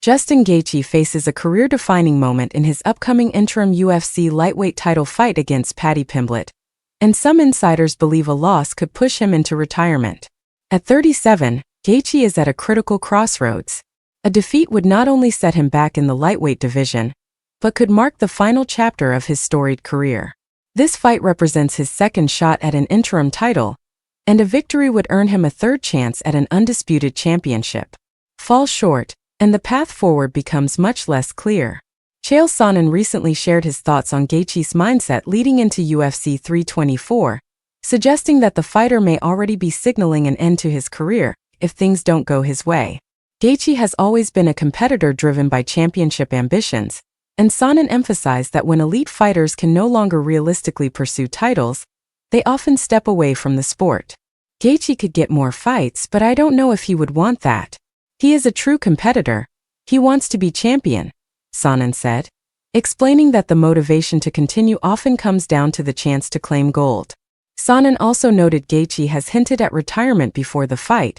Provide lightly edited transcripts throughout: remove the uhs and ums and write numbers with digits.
Justin Gaethje faces a career-defining moment in his upcoming interim UFC lightweight title fight against Paddy Pimblett, and some insiders believe a loss could push him into retirement. At 37, Gaethje is at a critical crossroads. A defeat would not only set him back in the lightweight division, but could mark the final chapter of his storied career. This fight represents his second shot at an interim title, and a victory would earn him a third chance at an undisputed championship. Fall short, and the path forward becomes much less clear. Chael Sonnen recently shared his thoughts on Gaethje's mindset leading into UFC 324, suggesting that the fighter may already be signaling an end to his career if things don't go his way. Gaethje has always been a competitor driven by championship ambitions, and Sonnen emphasized that when elite fighters can no longer realistically pursue titles, they often step away from the sport. Gaethje could get more fights, but I don't know if he would want that. He is a true competitor. He wants to be champion, Sonnen said, explaining that the motivation to continue often comes down to the chance to claim gold. Sonnen also noted Gaethje has hinted at retirement before the fight,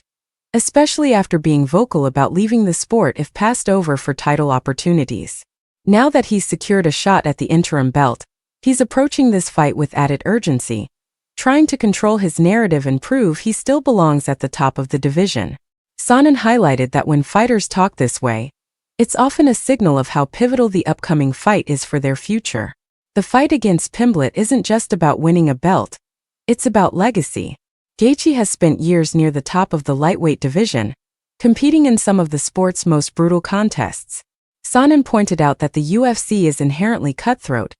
especially after being vocal about leaving the sport if passed over for title opportunities. Now that he's secured a shot at the interim belt, he's approaching this fight with added urgency, trying to control his narrative and prove he still belongs at the top of the division. Sonnen highlighted that when fighters talk this way, it's often a signal of how pivotal the upcoming fight is for their future. The fight against Pimblett isn't just about winning a belt, it's about legacy. Gaethje has spent years near the top of the lightweight division, competing in some of the sport's most brutal contests. Sonnen pointed out that the UFC is inherently cutthroat.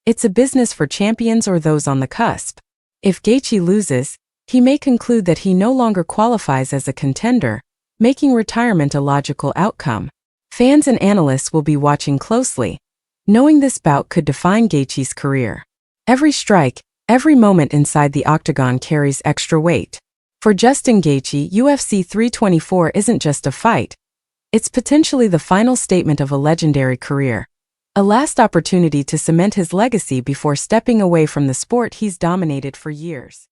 It's a business for champions or those on the cusp. If Gaethje loses, he may conclude that he no longer qualifies as a contender, making retirement a logical outcome. Fans and analysts will be watching closely, knowing this bout could define Gaethje's career. Every strike, every moment inside the octagon carries extra weight. For Justin Gaethje, UFC 324 isn't just a fight. It's potentially the final statement of a legendary career, a last opportunity to cement his legacy before stepping away from the sport he's dominated for years.